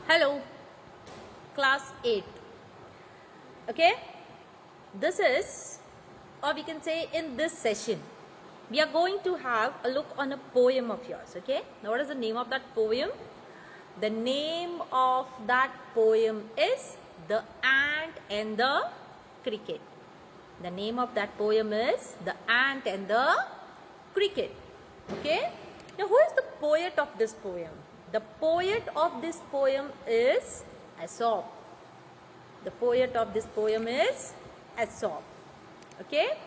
Hello, class 8. Okay, this is, or we can say in this session, we are going to have a look on a poem of yours. Okay, now what is the name of that poem? The name of that poem is The Ant and the Cricket. The name of that poem is The Ant and the Cricket. Okay, now who is the poet of this poem? The poet of this poem is Aesop. The poet of this poem is Aesop. Okay,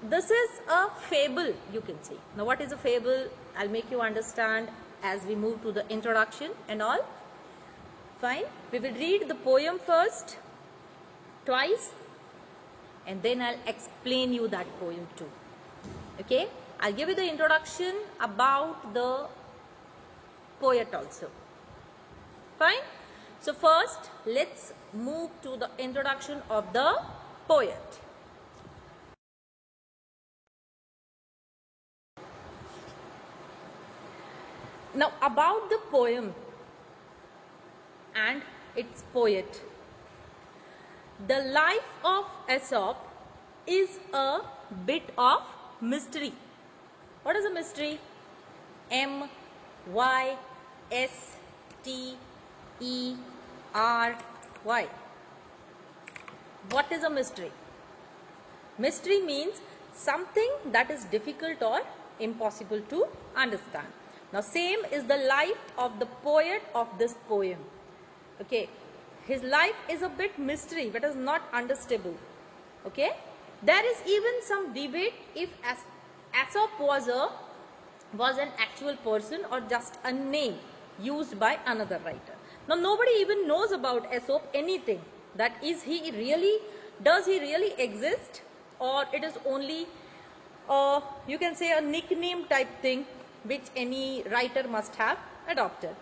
this is a fable, you can say. Now what is a fable? I'll make you understand as we move to the introduction and all. Fine, we will read the poem first twice and then I'll explain you that poem too. Okay, I'll give you the introduction about the poet also. Fine, so first let's move to the introduction of the poet. Now about the poem and its poet. The life of Aesop is a bit of mystery. What is a mystery? M-Y-S-T-E-R-Y. What is a mystery? Mystery means something that is difficult or impossible to understand. Now same is the life of the poet of this poem. Okay, his life is a bit mystery, but is not understandable. Okay, there is even some debate if Aesop was an actual person or just a name used by another writer. Now nobody even knows about Aesop anything. That is, does he really exist, or it is only you can say a nickname type thing which any writer must have adopted.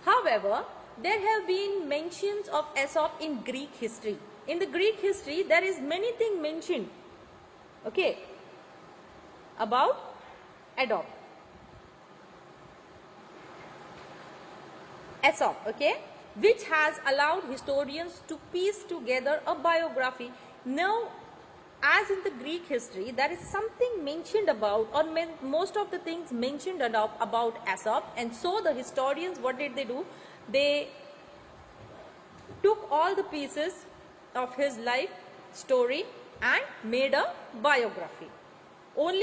However, there have been mentions of Aesop in Greek history. In the Greek history, there is many things mentioned, okay, about Aesop, okay, which has allowed historians to piece together a biography. Now, as in the Greek history, there is something mentioned about, or most of the things mentioned about Aesop, and so the historians, what did they do? They took all the pieces of his life story and made a biography. And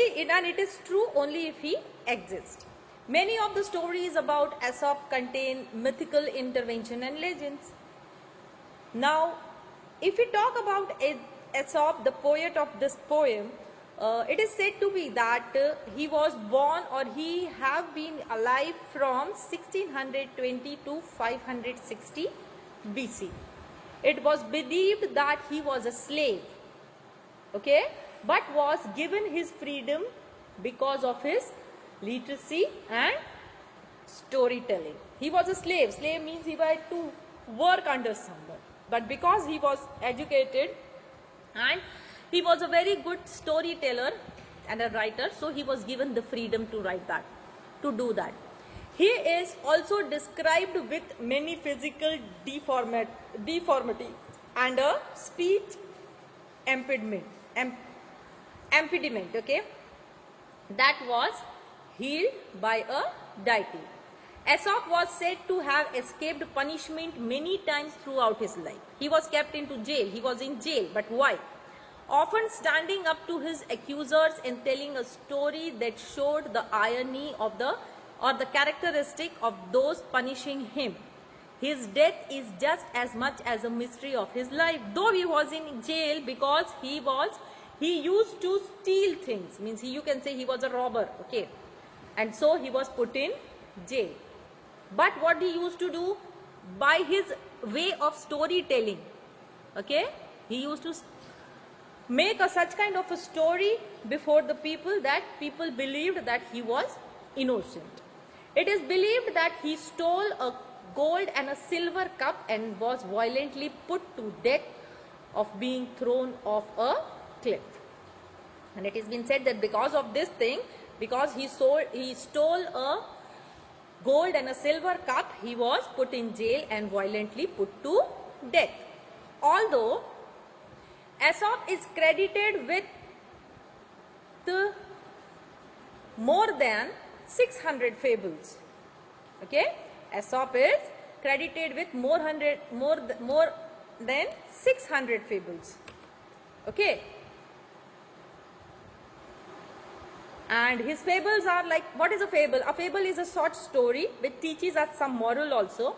it is true only if he exists. Many of the stories about Aesop contain mythical intervention and legends. Now, if we talk about Aesop, the poet of this poem, it is said to be that he was born, or he have been alive from 1620 to 560 BC. It was believed that he was a slave, okay, but was given his freedom because of his literacy and storytelling. He was a slave. Slave means he had to work under someone, but because he was educated and he was a very good storyteller and a writer, so he was given the freedom to write that, to do that. He is also described with many physical deformity and a speech impediment, okay, that was healed by a deity. Aesop was said to have escaped punishment many times throughout his life. He was kept into jail. He was in jail, but why? Often standing up to his accusers and telling a story that showed the irony of the characteristic of those punishing him. His death is just as much as a mystery of his life, though he was in jail because he used to steal things. Means you can say he was a robber, okay, and so he was put in jail. But what he used to do, by his way of storytelling, okay, he used to make such kind of a story before the people that people believed that he was innocent. It is believed that he stole a gold and a silver cup and was violently put to death of being thrown off a cliff. And it has been said that because of this thing, because he stole a gold and a silver cup, he was put in jail and violently put to death. Although Aesop is credited with more than 600 fables. Okay, Aesop is credited with more than 600 fables. Okay, and his fables are like, what is a fable? A fable is a short story which teaches us some moral also.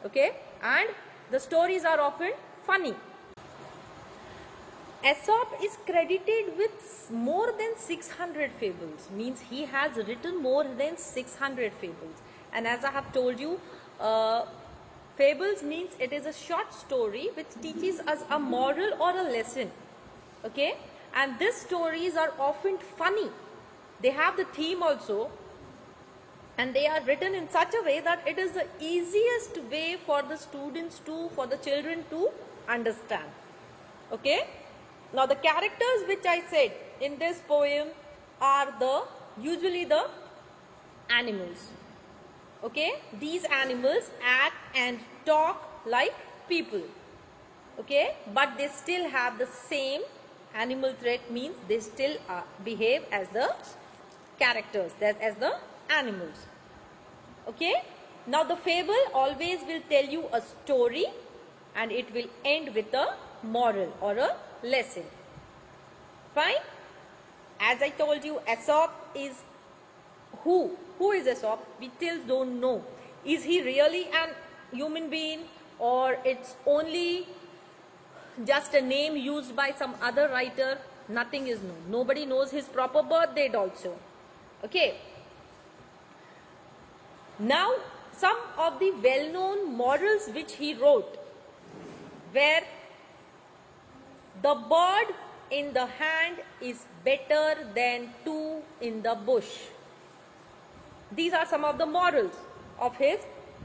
Okay, and the stories are often funny. Aesop is credited with more than 600 fables, means he has written more than 600 fables. And as I have told you, fables means it is a short story which teaches us a moral or a lesson. Okay, and these stories are often funny. They have the theme also, and they are written in such a way that it is the easiest way for the students to, for the children to understand. Okay. Now the characters which I said in this poem are usually the animals. Okay, these animals act and talk like people. Okay, but they still have the same animal trait, means they still behave as the characters, as the animals. Okay, now the fable always will tell you a story and it will end with a moral or a lesson. Fine. As I told you, Aesop is who? Who is Aesop? We still don't know. Is he really an human being, or it's only just a name used by some other writer? Nothing is known. Nobody knows his proper birth date also. Okay. Now, some of the well-known morals which he wrote were: the bird in the hand is better than two in the bush. These are some of the morals of his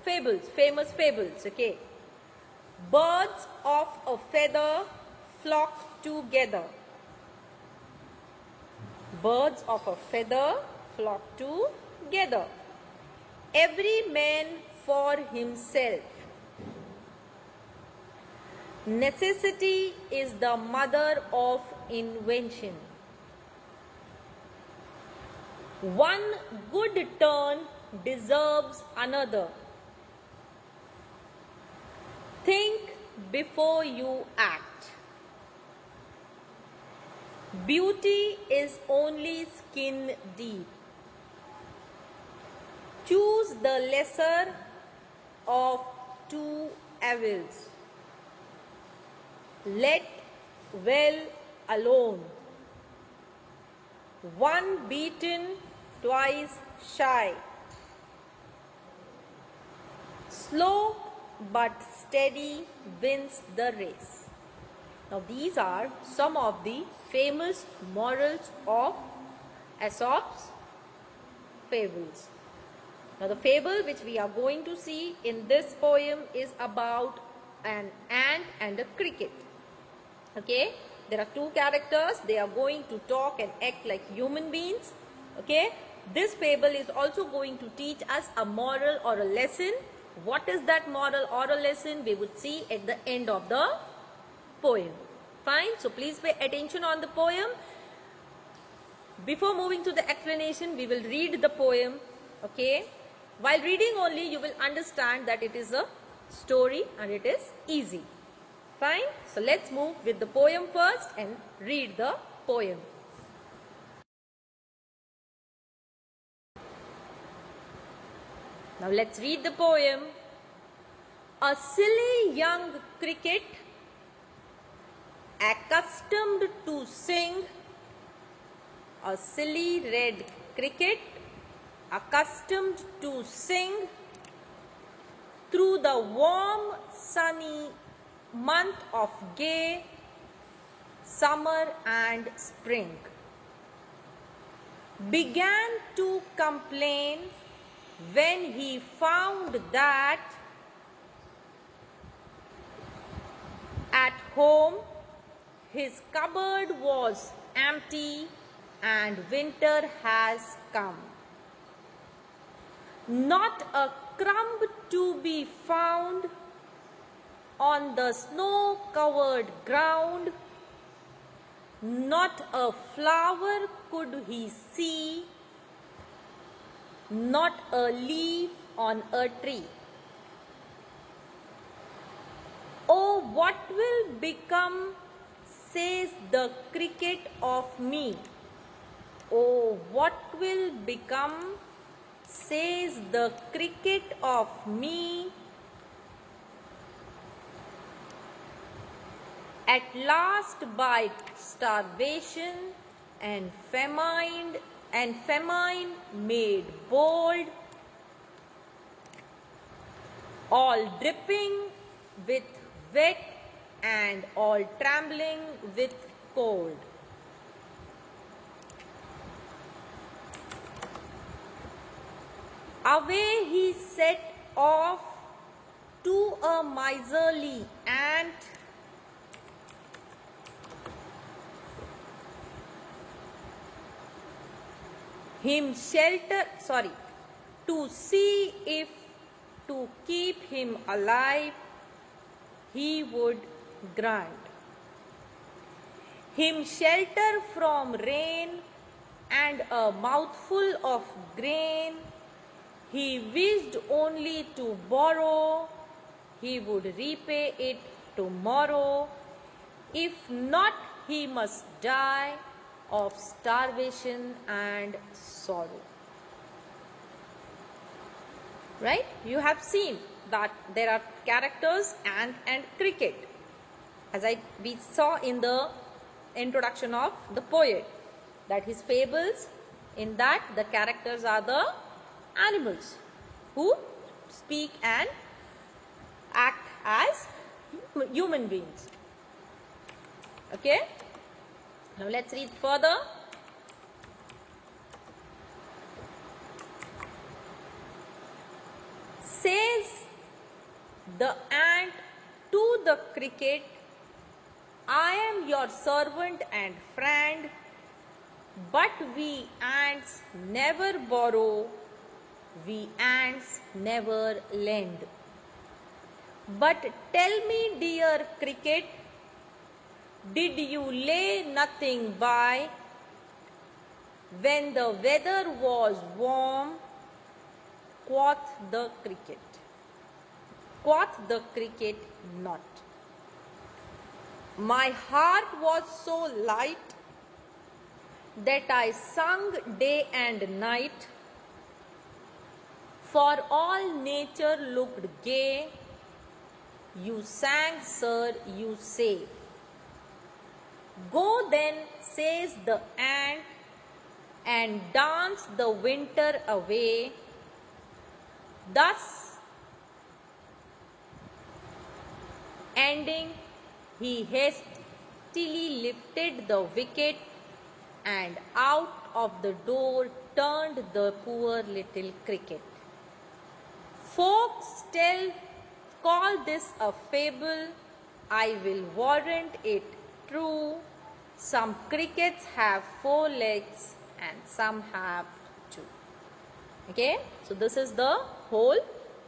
fables, famous fables. Okay. Birds of a feather flock together. Birds of a feather flock together. Every man for himself. Necessity is the mother of invention. One good turn deserves another. Think before you act. Beauty is only skin deep. Choose the lesser of two evils. Let well alone. One beaten, twice shy. Slow but steady wins the race. Now these are some of the famous morals of Aesop's fables. Now the fable which we are going to see in this poem is about an ant and a cricket. Okay, there are two characters. They are going to talk and act like human beings. Okay, this fable is also going to teach us a moral or a lesson. What is that moral or a lesson? We would see at the end of the poem. Fine, so please pay attention on the poem. Before moving to the explanation, we will read the poem. Okay, while reading only, you will understand that it is a story and it is easy. Fine, so let's move with the poem first and read the poem. Now let's read the poem. A silly young cricket, accustomed to sing, a silly red cricket, accustomed to sing through the warm sunny month of gay summer and spring, began to complain when he found that at home his cupboard was empty and winter has come. not a crumb to be found on the snow-covered ground, not a flower could he see, not a leaf on a tree. Oh, what will become, says the cricket, of me? Oh, what will become, says the cricket, of me? At last by starvation and famine made bold, all dripping with wet and all trembling with cold. Away he set off to a miserly ant, to see if to keep him alive he would grant him shelter from rain and a mouthful of grain. He wished only to borrow, he would repay it tomorrow. If not, he must die of starvation and sorrow. Right? You have seen that there are characters, ant and cricket, as we saw in the introduction of the poet, that his fables, in that the characters are the animals who speak and act as human beings. Okay? Now let's read further. Says the ant to the cricket, I am your servant and friend, but we ants never borrow, we ants never lend. But tell me, dear cricket, did you lay nothing by when the weather was warm? Quoth the cricket. Quoth the cricket not. My heart was so light that I sung day and night, for all nature looked gay. You sang, sir, you say. Go then, says the ant, and dance the winter away. Thus ending, he hastily lifted the wicket, and out of the door turned the poor little cricket. Folks call this a fable, I will warrant it true. Some crickets have 4 legs and some have 2. Okay, so this is the whole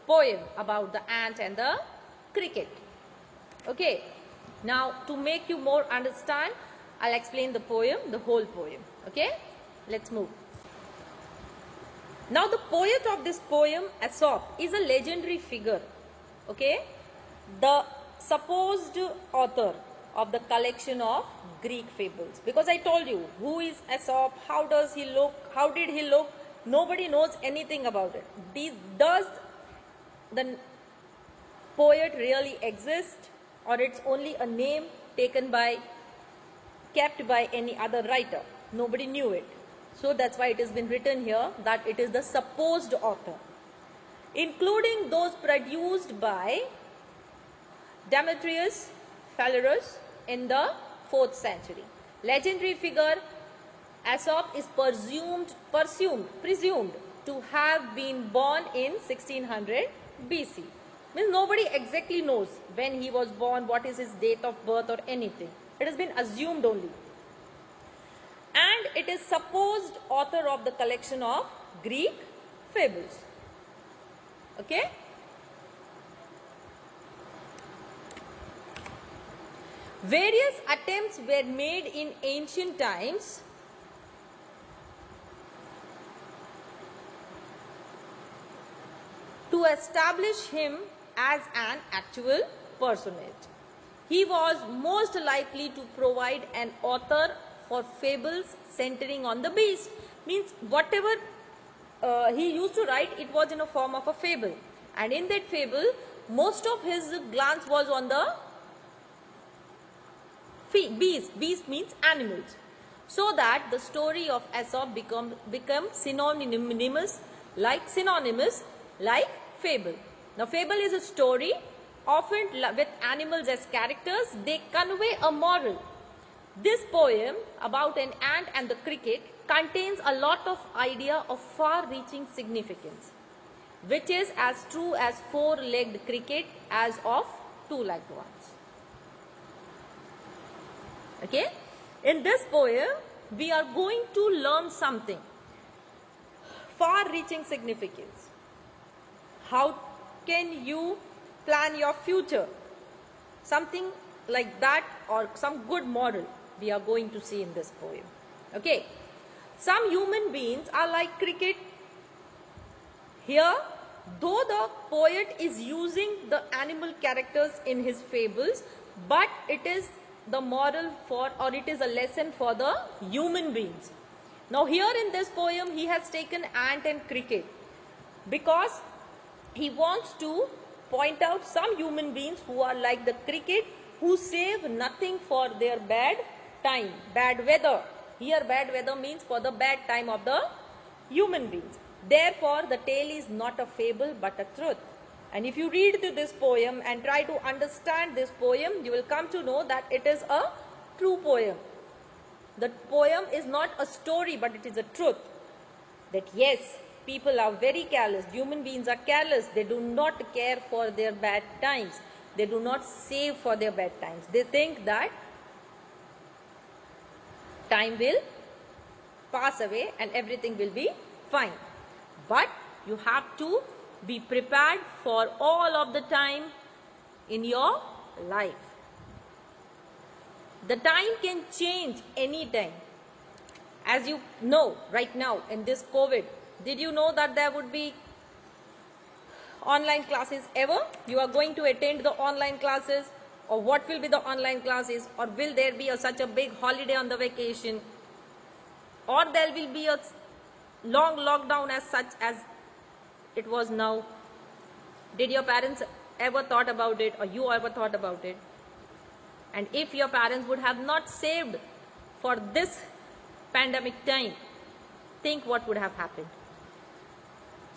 poem about the ant and the cricket. Okay, now to make you more understand, I'll explain the poem, the whole poem. Okay, let's move. Now the poet of this poem, Aesop, is a legendary figure. Okay, the supposed author of the collection of Greek fables. Because I told you, who is Aesop, how does he look, how did he look, nobody knows anything about it. Does the poet really exist, or it's only a name taken by, kept by any other writer? Nobody knew it. So that's why it has been written here that it is the supposed author, including those produced by Demetrius Phaleros in the 4th century. Legendary figure Aesop is presumed to have been born in 1600 BC. Means nobody exactly knows when he was born, what is his date of birth or anything. It has been assumed only. And it is supposed author of the collection of Greek fables. Okay. Various attempts were made in ancient times to establish him as an actual personage. He was most likely to provide an author for fables centering on the beast. Means whatever he used to write, it was in a form of a fable. And in that fable, most of his glance was on the beast. Beast means animals. So that the story of Aesop become synonymous like fable. Now fable is a story often with animals as characters. They convey a moral. This poem about an ant and the cricket contains a lot of idea of far-reaching significance, which is as true as four-legged cricket as of two-legged ones. Okay? In this poem, we are going to learn something. Far-reaching significance. How can you plan your future? Something like that, or some good moral we are going to see in this poem. Okay? Some human beings are like cricket. Here, though the poet is using the animal characters in his fables, but it is the moral for, or it is a lesson for the human beings. Now here in this poem, he has taken ant and cricket because he wants to point out some human beings who are like the cricket, who save nothing for their bad time, bad weather. Here bad weather means for the bad time of the human beings. Therefore, the tale is not a fable but a truth. And if you read this poem and try to understand this poem, you will come to know that it is a true poem. The poem is not a story, but it is a truth. That yes, people are very careless. Human beings are careless. They do not care for their bad times. They do not save for their bad times. They think that time will pass away and everything will be fine. But you have to be prepared for all of the time in your life. The time can change anytime. As you know right now in this COVID, did you know that there would be online classes ever? You are going to attend the online classes, or what will be the online classes, or will there be such a big holiday on the vacation, or there will be a long lockdown as such as it was now? Did your parents ever thought about it, or you ever thought about it? And if your parents would have not saved for this pandemic time, think what would have happened.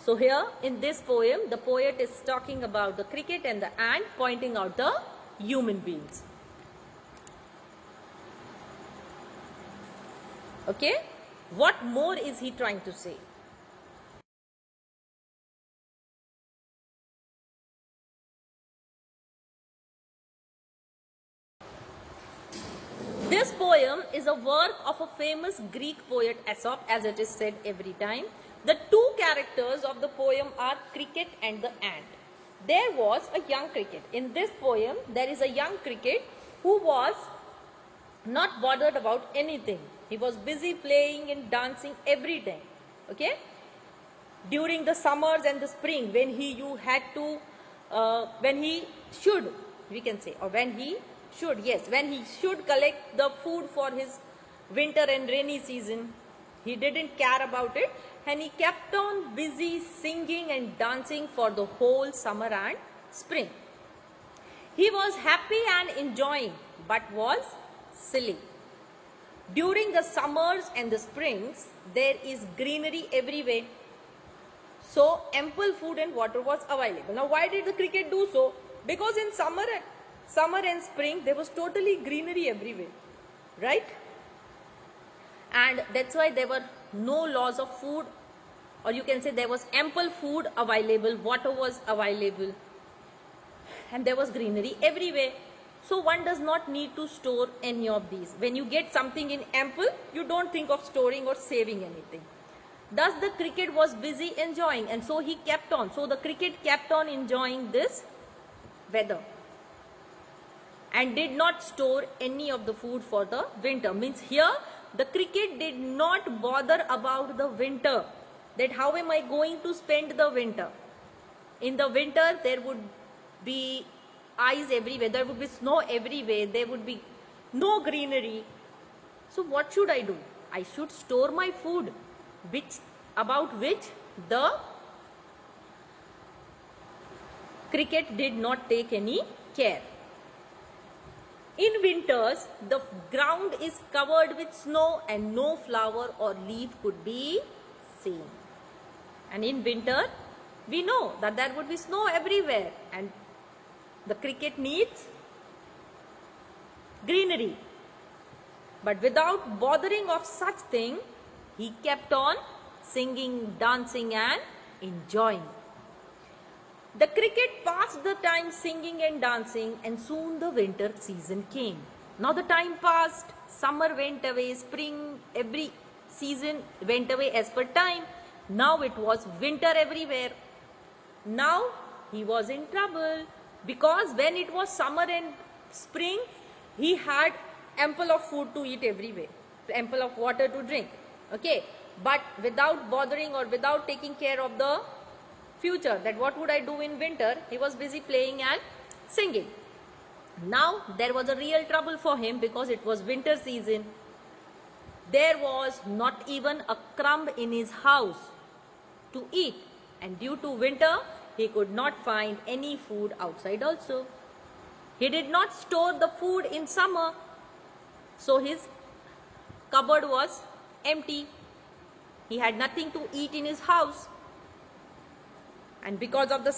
So here in this poem, the poet is talking about the cricket and the ant, pointing out the human beings. Okay? What more is he trying to say? This poem is a work of a famous Greek poet Aesop, as it is said every time. The two characters of the poem are cricket and the ant. There was a young cricket. In this poem, there is a young cricket who was not bothered about anything. He was busy playing and dancing every time. Okay? During the summers and the spring, when he should, we can say, or when he should collect the food for his winter and rainy season, he didn't care about it, and he kept on busy singing and dancing for the whole summer and spring. He was happy and enjoying, but was silly. During the summers and the springs, there is greenery everywhere. So ample food and water was available. Now why did the cricket do so? Because in summer and spring, there was totally greenery everywhere, right? And that's why there were no loss of food, or you can say there was ample food available, water was available, and there was greenery everywhere. So one does not need to store any of these. When you get something in ample, you don't think of storing or saving anything. Thus the cricket was busy enjoying, and so he kept on. So the cricket kept on enjoying this weather and did not store any of the food for the winter. Means here the cricket did not bother about the winter, that how am I going to spend the winter. In the winter there would be ice everywhere, there would be snow everywhere, there would be no greenery. So what should I do? I should store my food, about which the cricket did not take any care. In winters, the ground is covered with snow and no flower or leaf could be seen. And in winter, we know that there would be snow everywhere and the cricket needs greenery. But without bothering of such thing, he kept on singing, dancing and enjoying. The cricket passed the time singing and dancing, and soon the winter season came. Now the time passed, summer went away, spring, every season went away as per time. Now it was winter everywhere. Now he was in trouble, because when it was summer and spring, he had ample of food to eat everywhere, ample of water to drink. Okay, but without bothering or without taking care of the future, that what would I do in winter, he was busy playing and singing. Now there was a real trouble for him, because it was winter season. There was not even a crumb in his house to eat, and due to winter he could not find any food outside also. He did not store the food in summer, so his cupboard was empty. He had nothing to eat in his house. And because of the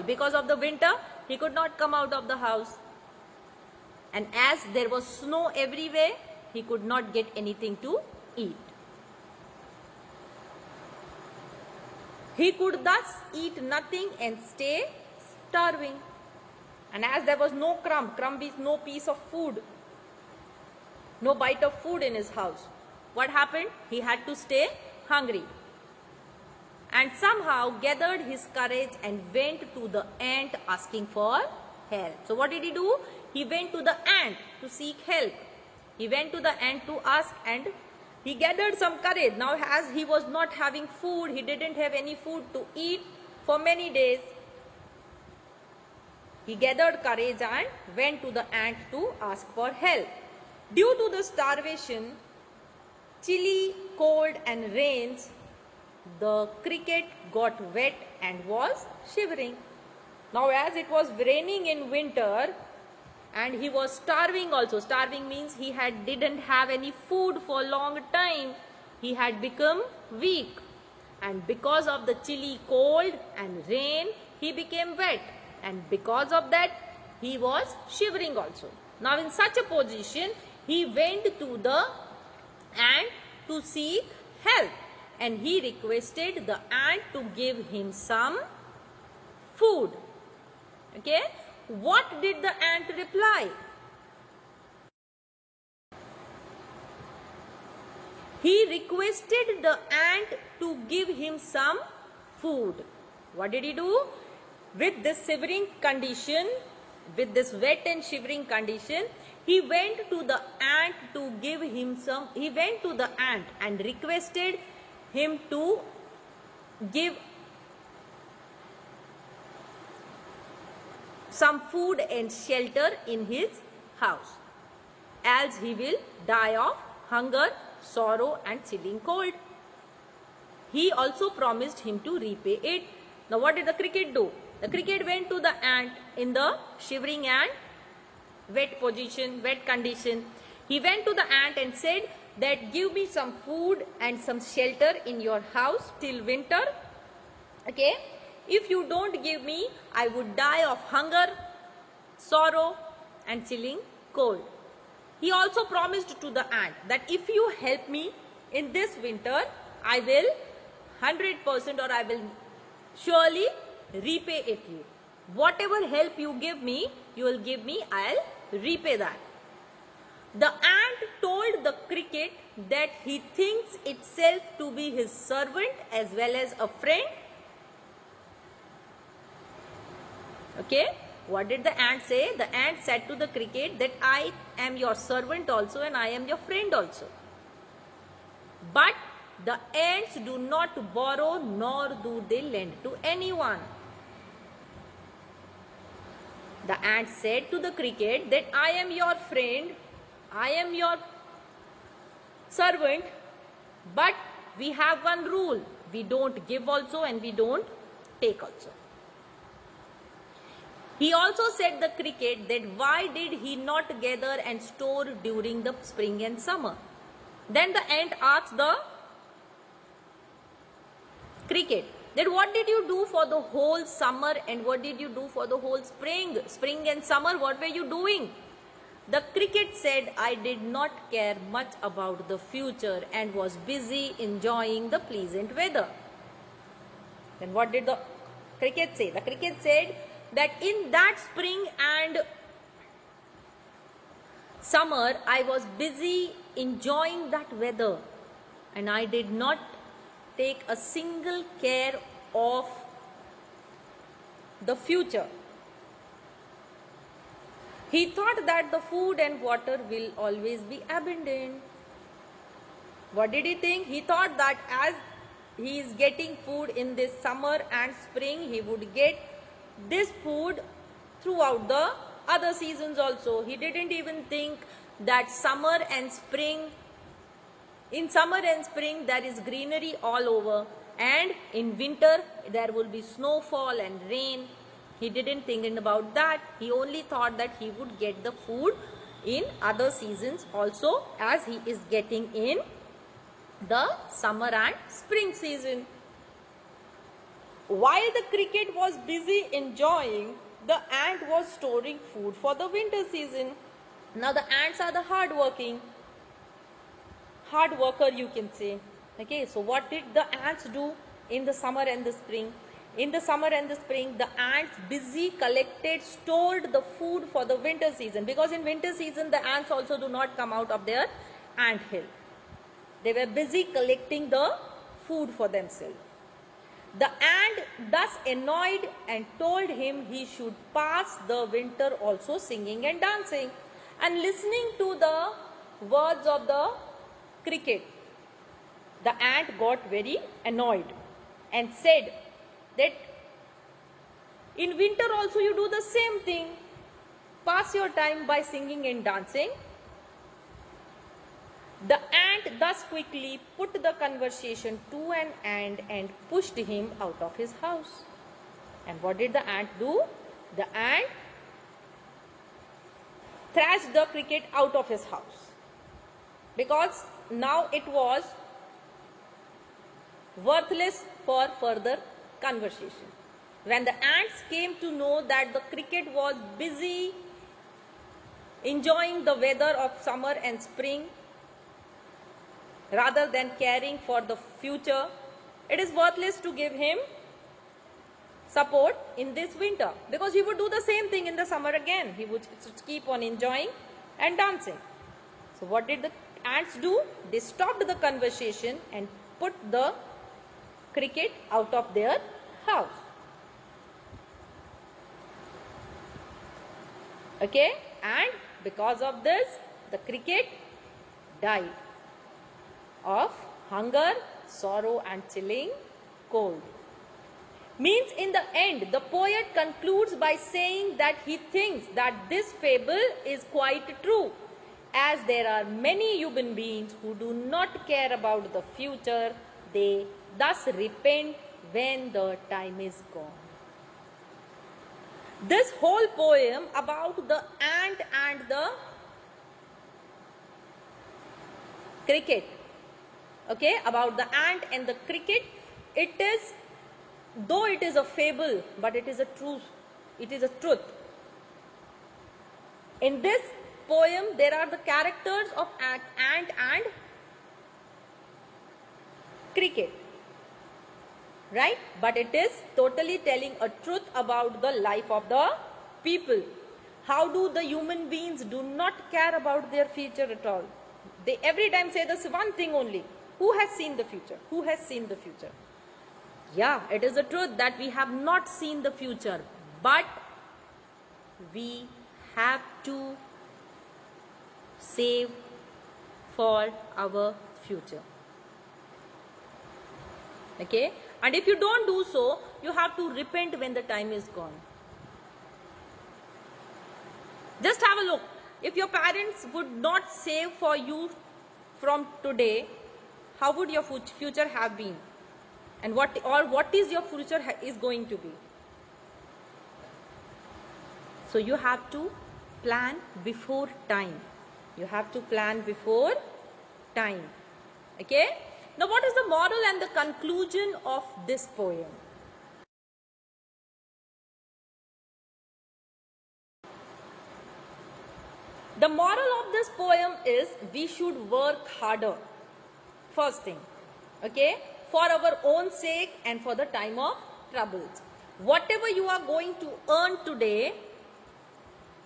because of the winter, he could not come out of the house. And as there was snow everywhere, he could not get anything to eat. He could thus eat nothing and stay starving. And as there was no crumb is no piece of food, no bite of food in his house, what happened? He had to stay hungry. And somehow gathered his courage and went to the ant asking for help. So what did he do? He went to the ant to seek help. He went to the ant to ask, and he gathered some courage. Now as he was not having food, he didn't have any food to eat for many days. He gathered courage and went to the ant to ask for help. Due to the starvation, chilly, cold and rains, the cricket got wet and was shivering. Now as it was raining in winter and he was starving also. Starving means he didn't have any food for a long time. He had become weak. And because of the chilly cold and rain, he became wet. And because of that, he was shivering also. Now in such a position, he went to the ant to seek help. And he requested the ant to give him some food. Okay. What did the ant reply? He requested the ant to give him some food. What did he do? With this shivering condition, with this wet and shivering condition, he went to the ant to give him some. He went to the ant and requested him to give some food and shelter in his house, else he will die of hunger, sorrow and chilling cold. He also promised him to repay it. Now what did the cricket do? The cricket went to the ant in the shivering and wet position, wet condition. He went to the ant and said that give me some food and some shelter in your house till winter. Okay. If you don't give me, I would die of hunger, sorrow and chilling cold. He also promised to the ant that if you help me in this winter, I will 100% or I will surely repay it you. Whatever help you give me, you will give me, I'll repay that. The ant told the cricket that he thinks itself to be his servant as well as a friend. Okay, what did the ant say? The ant said to the cricket that I am your servant also and I am your friend also. But the ants do not borrow nor do they lend to anyone. The ant said to the cricket that I am your friend, I am your servant, but we have one rule. We don't give also and we don't take also. He also said the cricket that why did he not gather and store during the spring and summer? Then the ant asked the cricket that what did you do for the whole summer and what did you do for the whole spring? Spring and summer, what were you doing? The cricket said, I did not care much about the future and was busy enjoying the pleasant weather. Then what did the cricket say? The cricket said that in that spring and summer, I was busy enjoying that weather and I did not take a single care of the future. He thought that the food and water will always be abundant. What did he think? He thought that as he is getting food in this summer and spring, he would get this food throughout the other seasons also. He didn't even think that summer and spring, in summer and spring there is greenery all over and in winter there will be snowfall and rain. He didn't think about that. He only thought that he would get the food in other seasons also as he is getting in the summer and spring season. While the cricket was busy enjoying, the ant was storing food for the winter season. Now the ants are the hard worker you can say. Okay, so what did the ants do in the summer and the spring? In the summer and the spring, the ants busy stored the food for the winter season, because in winter season the ants also do not come out of their ant hill. They were busy collecting the food for themselves. The ant thus annoyed and told him he should pass the winter also singing and dancing. And listening to the words of the cricket, the ant got very annoyed and said that in winter also you do the same thing. Pass your time by singing and dancing. The ant thus quickly put the conversation to an end and pushed him out of his house. And what did the ant do? The ant thrashed the cricket out of his house, because now it was worthless for further conversation. When the ants came to know that the cricket was busy enjoying the weather of summer and spring rather than caring for the future, it is worthless to give him support in this winter, because he would do the same thing in the summer again. He would keep on enjoying and dancing. So what did the ants do? They stopped the conversation and put the cricket out of their house. Okay, and because of this, the cricket died of hunger, sorrow and chilling cold. Means in the end, the poet concludes by saying that he thinks that this fable is quite true, as there are many human beings who do not care about the future. They thus repent when the time is gone. This whole poem about the ant and the cricket, okay, about the ant and the cricket, it is, though it is a fable, but it is a truth. It is a truth. In this poem, there are the characters of ant and cricket, right? But it is totally telling a truth about the life of the people. How do the human beings do not care about their future at all? They every time say this one thing only. Who has seen the future? Who has seen the future? Yeah, it is the truth that we have not seen the future, but we have to save for our future. Okay? And if you don't do so, you have to repent when the time is gone. Just have a look. If your parents would not save for you from today, how would your future have been? And what is your future is going to be? So you have to plan before time. You have to plan before time. Okay? Now what is the moral and the conclusion of this poem? The moral of this poem is we should work harder. First thing. Okay? For our own sake and for the time of troubles. Whatever you are going to earn today,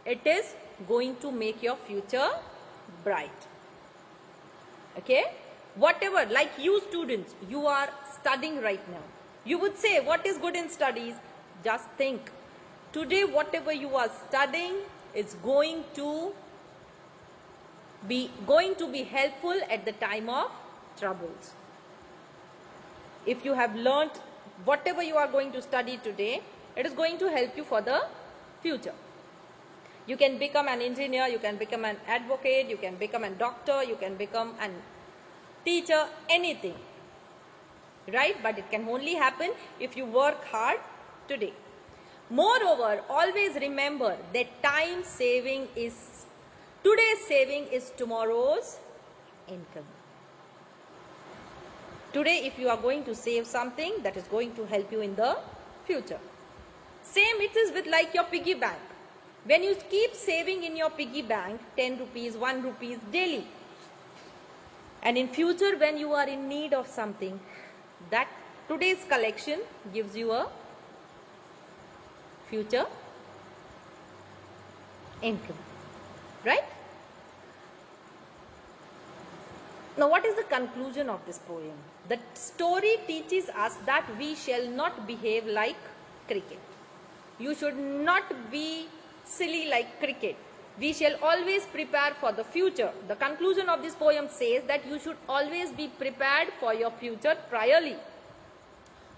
it is going to make your future bright. Okay? Whatever, like you students, you are studying right now. You would say, what is good in studies? Just think. Today, whatever you are studying is going to be helpful at the time of troubles. If you have learnt whatever you are going to study today, it is going to help you for the future. You can become an engineer, you can become an advocate, you can become a doctor, you can become a teacher, anything. Right? But it can only happen if you work hard today. Moreover, always remember that today's saving is tomorrow's income. Today, if you are going to save something, that is going to help you in the future. Same it is with like your piggy bank. When you keep saving in your piggy bank 10 rupees, 1 rupees daily, and in future when you are in need of something, that today's collection gives you a future income. Right? Now what is the conclusion of this poem? The story teaches us that we shall not behave like cricket. You should not be silly like cricket. We shall always prepare for the future. The conclusion of this poem says that you should always be prepared for your future priorly,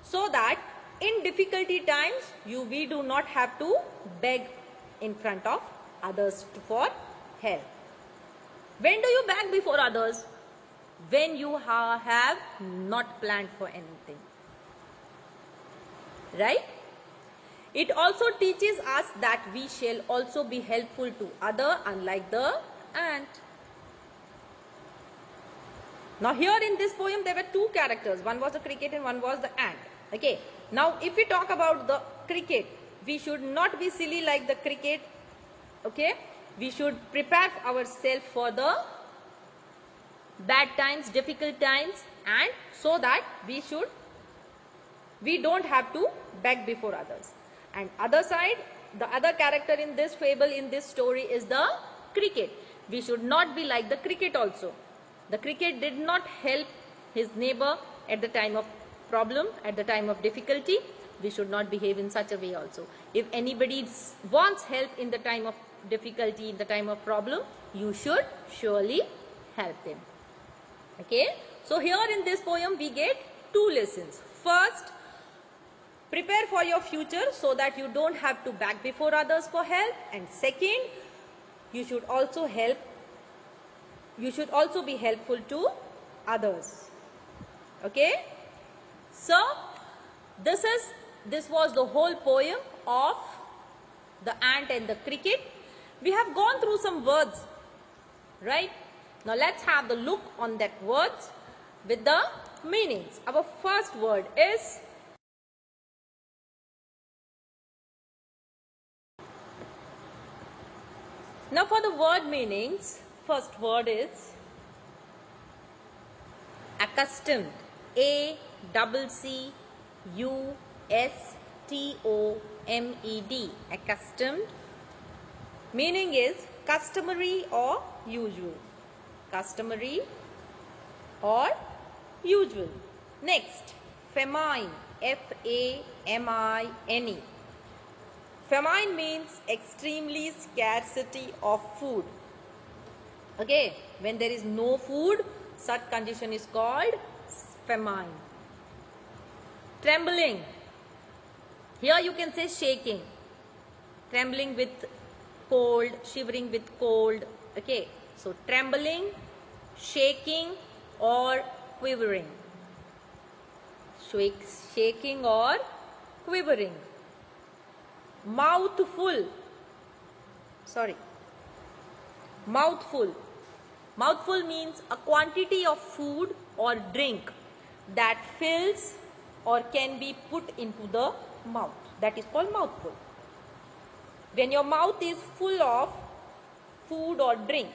so that in difficulty times we do not have to beg in front of others for help. When do you beg before others? When you have not planned for anything. Right? It also teaches us that we shall also be helpful to others, unlike the ant. Now here in this poem there were two characters. One was the cricket and one was the ant. Okay. Now if we talk about the cricket, we should not be silly like the cricket. Okay. We should prepare ourselves for the bad times, difficult times, and so that we don't have to beg before others. And other side, the other character in this fable, in this story is the cricket. We should not be like the cricket also. The cricket did not help his neighbor at the time of problem, at the time of difficulty. We should not behave in such a way also. If anybody wants help in the time of difficulty, in the time of problem, you should surely help them. Okay. So here in this poem we get two lessons. First, prepare for your future so that you don't have to beg before others for help. And second, you should also be helpful to others. Okay. So this was the whole poem of the ant and the cricket. We have gone through some words, right? Now let's have the look on that words with the meanings. Our first word is now for the word meanings, first word is accustomed. ACCUSTOMED. Accustomed. Meaning is customary or usual. Customary or usual. Next, famine. Famine. Famine means extremely scarcity of food. Okay, when there is no food, such condition is called famine. Trembling. Here you can say shaking. Trembling with cold, shivering with cold. Okay, so trembling, shaking or quivering. Shaking or quivering. Mouthful. Mouthful. Mouthful means a quantity of food or drink that fills or can be put into the mouth. That is called mouthful. When your mouth is full of food or drink,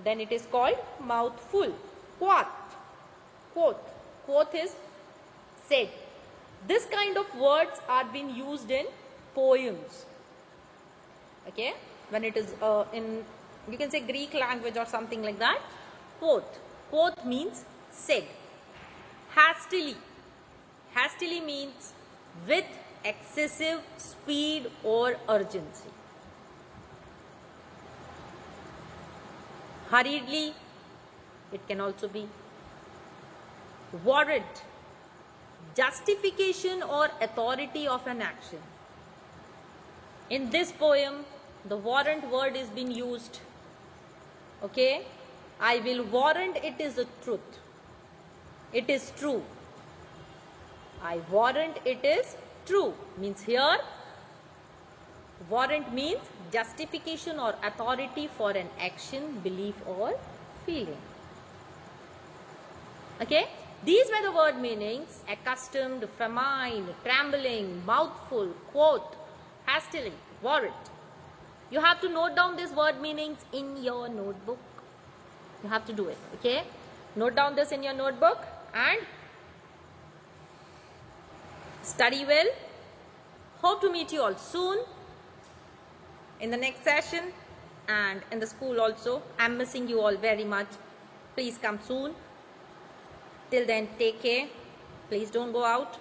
then it is called mouthful. Quoth. Quoth is said. This kind of words are being used in poems. Okay, when it is in, you can say, Greek language or something like that. Quoth means said. Hastily. Hastily means with excessive speed or urgency. Hurriedly, it can also be. Warrant. Justification or authority of an action. In this poem, the warrant word is being used. Okay, I will warrant it is the truth. It is true. I warrant it is true. Means here, warrant means justification or authority for an action, belief or feeling. Okay, these were the word meanings: accustomed, famine, trembling, mouthful, quoth, hastily, warrant. You have to note down these word meanings in your notebook. You have to do it. Okay, note down this in your notebook and study well. Hope to meet you all soon in the next session and in the school also. I'm missing you all very much. Please come soon. Till then, take care. Please don't go out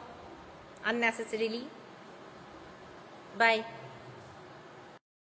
unnecessarily. Bye.